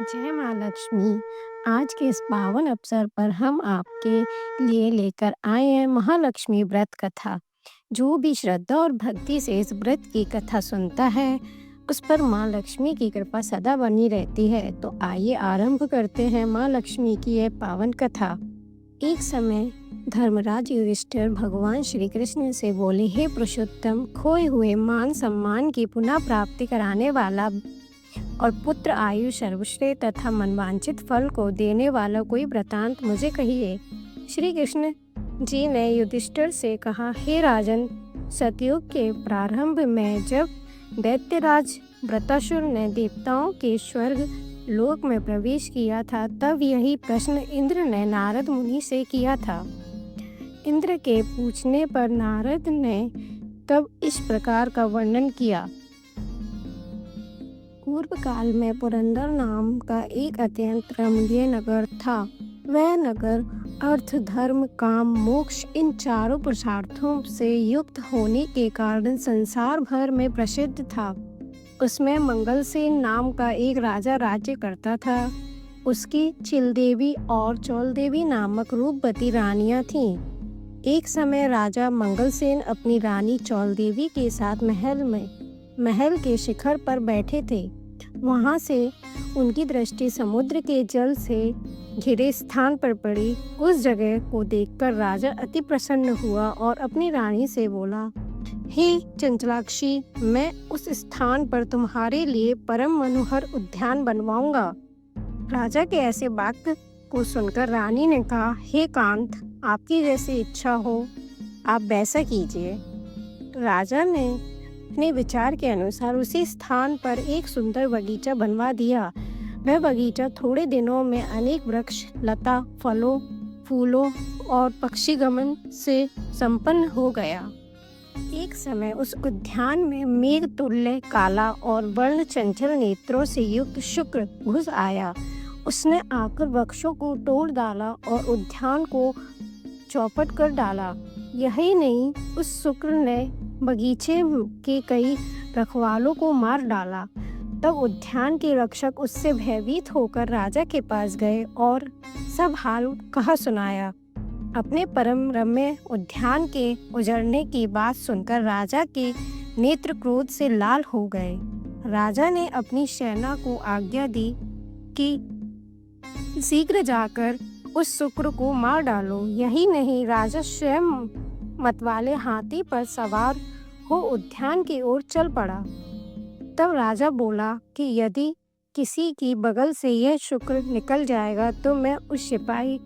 जय माँ लक्ष्मी। आज के इस पावन अवसर पर हम आपके लिए लेकर आए हैं महालक्ष्मी व्रत कथा। जो भी श्रद्धा और भक्ति से इस व्रत की कथा सुनता है, उस पर माँ लक्ष्मी की कृपा सदा बनी रहती है। तो आइए आरंभ करते हैं माँ लक्ष्मी की यह पावन कथा। एक समय धर्मराज युधिष्ठिर भगवान श्री कृष्ण से बोले, हे पुरुषोत्तम, खोए हुए मान सम्मान की पुनः प्राप्ति कराने वाला और पुत्र आयु सर्वश्रेष्ठ तथा मनवांछित फल को देने वाला कोई वृतांत मुझे कहिए। श्री कृष्ण जी ने युधिष्ठिर से कहा, हे राजन, सतयुग के प्रारंभ में जब दैत्यराज वृत्रासुर ने देवताओं के स्वर्ग लोक में प्रवेश किया था, तब यही प्रश्न इंद्र ने नारद मुनि से किया था। इंद्र के पूछने पर नारद ने तब इस प्रकार का वर्णन किया। पूर्व काल में पुरंदर नाम का एक अत्यंत रमणीय नगर था। वह नगर अर्थ, धर्म, काम, मोक्ष इन चारों पुरुषार्थों से युक्त होने के कारण संसार भर में प्रसिद्ध था। उसमें मंगलसेन नाम का एक राजा राज्य करता था। उसकी चिलदेवी और चौलदेवी नामक रूपवती रानियां थीं। एक समय राजा मंगलसेन अपनी रानी चौलदेवी के साथ महल के शिखर पर बैठे थे। वहां से उनकी दृष्टि समुद्र के जल से घिरे स्थान पर पड़ी। उस जगह को देखकर राजा अति प्रसन्न हुआ और अपनी रानी से बोला, हे चंचलाक्षी, मैं उस स्थान पर तुम्हारे लिए परम मनोहर उद्यान बनवाऊंगा। राजा के ऐसे वाक्य को सुनकर रानी ने कहा, हे कांत, आपकी जैसी इच्छा हो आप वैसा कीजिए। राजा ने अपने विचार के अनुसार उसी स्थान पर एक सुंदर बगीचा बनवा दिया। वह बगीचा थोड़े दिनों में अनेक वृक्ष, लता, फलों, फूलों और पक्षीगमन से संपन्न हो गया। एक समय उस उद्यान में मेघ तुल्य काला और वर्ण चंचल नेत्रों से युक्त शुक्र घुस आया। उसने आकर वृक्षों को तोड़ डाला और उद्यान को चौपट कर डाला। यही नहीं, उस शुक्र ने बगीचे के कई रखवालों को मार डाला। तब उद्यान के रक्षक उससे भयभीत होकर राजा के पास गए और सब हाल कहा सुनाया। अपने परम रम्य उद्यान के उजड़ने की बात सुनकर राजा के नेत्र क्रोध से लाल हो गए। राजा ने अपनी सेना को आज्ञा दी कि शीघ्र जाकर उस शुक्र को मार डालो। यही नहीं, राजा स्वयं मतवाले हाथी पर सवार हो उद्यान की ओर चल पड़ा। तब राजा बोला कि यदि किसी की बगल से यह शुक्र निकल जाएगा तो मैं उस सिपाही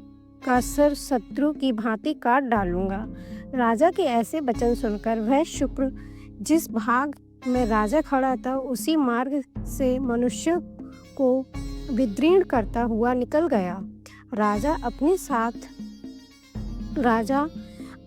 का सर शत्रु की भांति काट डालूंगा। राजा के ऐसे वचन सुनकर वह शुक्र जिस भाग में राजा खड़ा था उसी मार्ग से मनुष्य को विदीर्ण करता हुआ निकल गया। राजा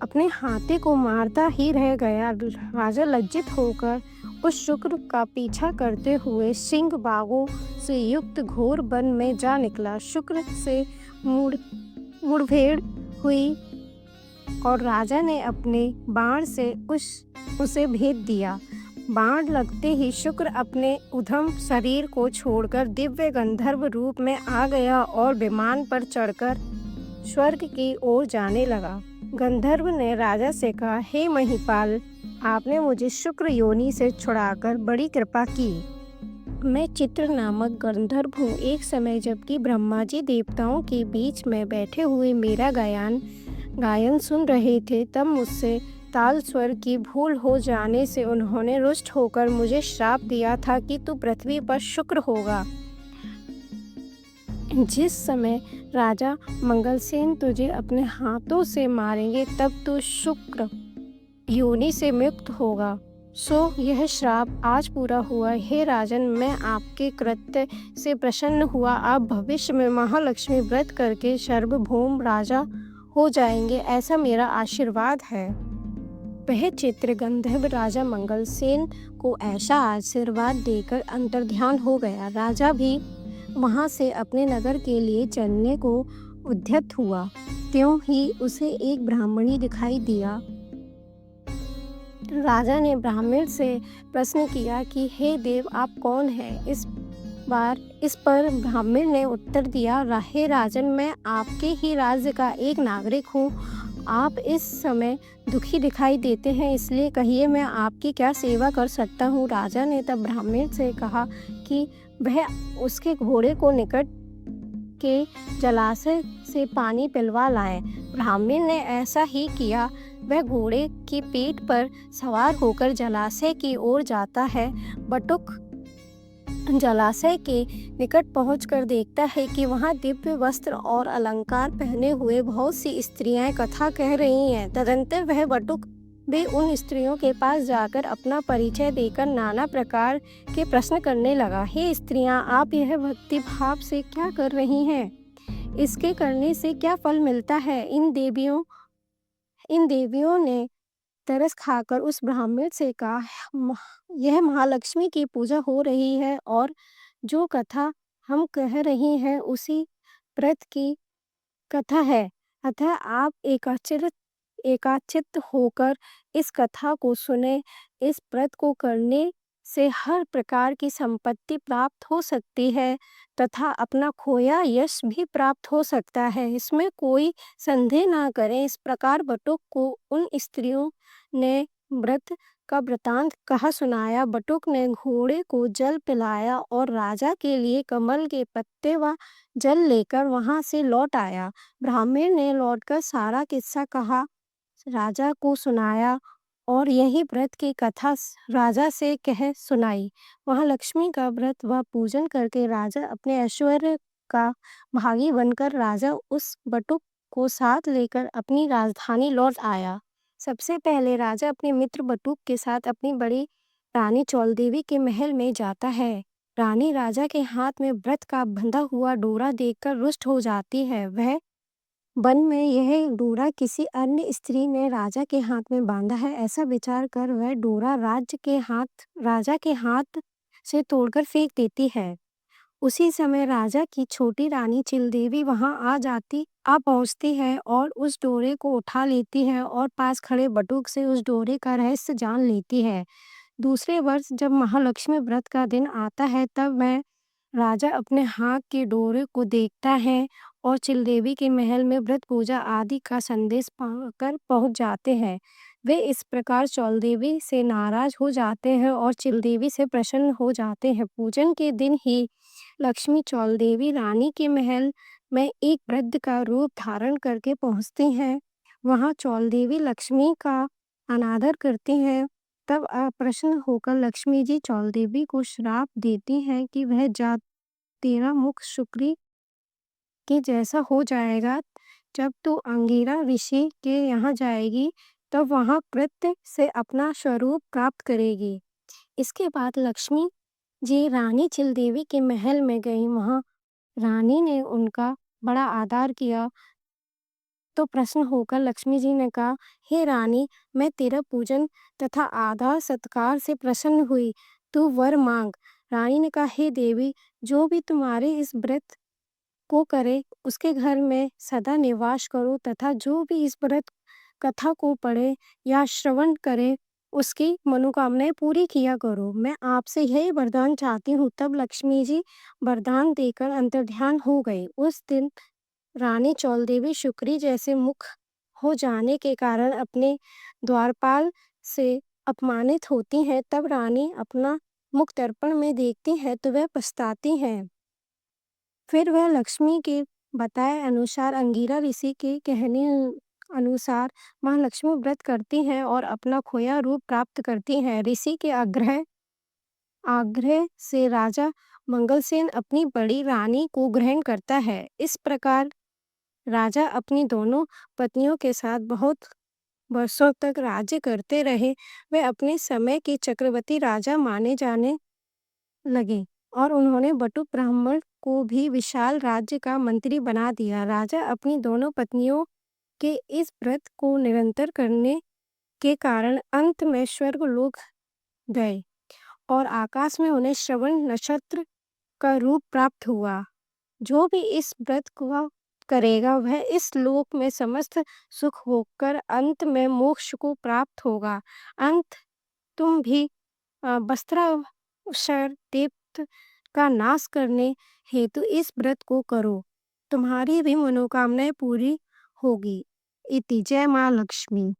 अपने हाथी को मारता ही रह गया। राजा लज्जित होकर उस शुक्र का पीछा करते हुए सिंह बाघों से युक्त घोर वन में जा निकला। शुक्र से मुठभेड़ हुई और राजा ने अपने बाण से उसे भेद दिया। बाण लगते ही शुक्र अपने उद्यम शरीर को छोड़कर दिव्य गंधर्व रूप में आ गया और विमान पर चढ़कर स्वर्ग की ओर जाने लगा। गंधर्व ने राजा से कहा, हे महिपाल, आपने मुझे शुक्र योनि से छुड़ाकर बड़ी कृपा की। मैं चित्र नामक गंधर्व हूँ। एक समय जबकि ब्रह्मा जी देवताओं के बीच में बैठे हुए मेरा गायन सुन रहे थे, तब मुझसे ताल स्वर की भूल हो जाने से उन्होंने रुष्ट होकर मुझे श्राप दिया था कि तू पृथ्वी पर शुक्र होगा। जिस समय राजा मंगलसेन तुझे अपने हाथों से मारेंगे तब तू शुक्र योनि से मुक्त होगा। सो यह श्राप आज पूरा हुआ। हे राजन, मैं आपके कृत्य से प्रसन्न हुआ। आप भविष्य में महालक्ष्मी व्रत करके सार्वभौम राजा हो जाएंगे, ऐसा मेरा आशीर्वाद है। वह चित्र गंधर्व राजा मंगलसेन को ऐसा आशीर्वाद देकर अंतर्ध्यान हो गया। राजा भी वहां से अपने नगर के लिए चलने को उद्यत हुआ। त्यों ही उसे एक ब्राह्मणी दिखाई दिया। राजा ने ब्राह्मण से प्रश्न किया कि हे देव, आप कौन हैं? इस बार इस पर ब्राह्मण ने उत्तर दिया, हे राजन, मैं आपके ही राज्य का एक नागरिक हूँ। आप इस समय दुखी दिखाई देते हैं, इसलिए कहिए मैं आपकी क्या सेवा कर सकता हूँ। राजा ने तब ब्राह्मण से कहा कि वह उसके घोड़े को निकट के जलाशय से पानी पिलवा लाए। ब्राह्मण ने ऐसा ही किया। वह घोड़े की पीठ पर सवार होकर जलाशय की ओर जाता है। बटुक जलाशय के निकट पहुंचकर देखता है कि वहां दिव्य वस्त्र और अलंकार पहने हुए बहुत सी स्त्रियां कथा कह रही हैं। तदंतर वह बटुक भी उन स्त्रियों के पास जाकर अपना परिचय देकर नाना प्रकार के प्रश्न करने लगा। हे स्त्रियां, आप यह भक्ति भाव से क्या कर रही हैं? इसके करने से क्या फल मिलता है? इन देवियों ने तरस खाकर उस ब्राह्मण से कहा, यह महालक्ष्मी की पूजा हो रही है और जो कथा हम कह रही हैं उसी व्रत की कथा है। अतः आप एकाचित्त होकर इस कथा को सुने। इस व्रत को करने से हर प्रकार की संपत्ति प्राप्त हो सकती है तथा अपना खोया यश भी प्राप्त हो सकता है, इसमें कोई संदेह ना करें। इस प्रकार बटुक को उन स्त्रियों ने व्रत का वृतांत कहा सुनाया। बटुक ने घोड़े को जल पिलाया और राजा के लिए कमल के पत्ते व जल लेकर वहां से लौट आया। ब्राह्मण ने लौटकर सारा किस्सा कहा, राजा को सुनाया और यही व्रत की कथा राजा से कह सुनाई। वहां लक्ष्मी का व्रत व पूजन करके राजा अपने ऐश्वर्य का भागी बनकर राजा उस बटुक को साथ लेकर अपनी राजधानी लौट आया। सबसे पहले राजा अपने मित्र बटुक के साथ अपनी बड़ी रानी चौलदेवी के महल में जाता है। रानी राजा के हाथ में व्रत का बंधा हुआ डोरा देखकर रुष्ट हो जाती है। वह वन में यह डोरा किसी अन्य स्त्री ने राजा के हाथ में बांधा है, ऐसा विचार कर वह डोरा राजा के हाथ से तोड़कर फेंक देती है। उसी समय राजा की छोटी रानी चिलदेवी वहां आ पहुंचती है और उस डोरे को उठा लेती है और पास खड़े बटुक से उस डोरे का रहस्य जान लेती है। दूसरे वर्ष जब महालक्ष्मी व्रत का दिन आता है तब वह राजा अपने हाथ के डोरे को देखता है और चिलदेवी के महल में व्रत पूजा आदि का संदेश पाकर पहुंच जाते हैं। वे इस प्रकार चौलदेवी से नाराज हो जाते हैं और चिलदेवी से प्रसन्न हो जाते हैं। पूजन के दिन ही लक्ष्मी चौलदेवी रानी के महल में एक वृद्ध का रूप धारण करके पहुंचती हैं। वहां चौलदेवी लक्ष्मी का अनादर करती हैं। तब प्रसन्न होकर लक्ष्मी जी चौलदेवी को श्राप देती हैं कि वह जात तेरा मुख शुक्री के जैसा हो जाएगा। जब तू अंगिरा ऋषि के यहाँ जाएगी तब वहां कृत्य से अपना स्वरूप प्राप्त करेगी। इसके बाद लक्ष्मी जी रानी चिलदेवी के महल में गई। वहां रानी ने उनका बड़ा आदर किया तो प्रसन्न होकर लक्ष्मी जी ने कहा, हे रानी, मैं तेरा पूजन तथा आदर सत्कार से प्रसन्न हुई, तू वर मांग। रानी ने कहा, हे देवी, जो भी तुम्हारे इस व्रत को करे उसके घर में सदा निवास करो तथा जो भी इस व्रत कथा को पढ़े या श्रवण करे उसकी मनोकामनाएं पूरी किया करो। मैं आपसे यही वरदान चाहती हूँ। तब लक्ष्मी जी वरदान देकर अंतर्ध्यान हो गई। उस दिन रानी चौलदेवी शुक्री जैसे मुख हो जाने के कारण अपने द्वारपाल से अपमानित होती हैं। तब रानी अपना मुख दर्पण में देखती है तो वह पछताती हैं। फिर वह लक्ष्मी के बताए अनुसार अंगिरा ऋषि के कहने अनुसार महालक्ष्मी व्रत करती हैं और अपना खोया रूप प्राप्त करती हैं। ऋषि के आग्रह से राजा मंगलसेन अपनी बड़ी रानी को ग्रहण करता है। इस प्रकार राजा अपनी दोनों पत्नियों के साथ बहुत वर्षों तक राज्य करते रहे। वे अपने समय के चक्रवर्ती राजा माने जाने लगे और उन्होंने बटुक ब्राह्मण को भी विशाल राज्य का मंत्री बना दिया। राजा अपनी दोनों पत्नियों के इस व्रत को निरंतर करने के कारण अंत में स्वर्गलोक गए और आकाश में उन्हें श्रवण नक्षत्र का रूप प्राप्त हुआ। जो भी इस व्रत को करेगा वह इस लोक में समस्त सुख होकर अंत में मोक्ष को प्राप्त होगा। अंत तुम भी वस्त्राभूषण दीप्त का नाश करने हेतु इस व्रत को करो। तुम्हारी भी मनोकामनाएं पूरी होगी। इति जय माँ लक्ष्मी।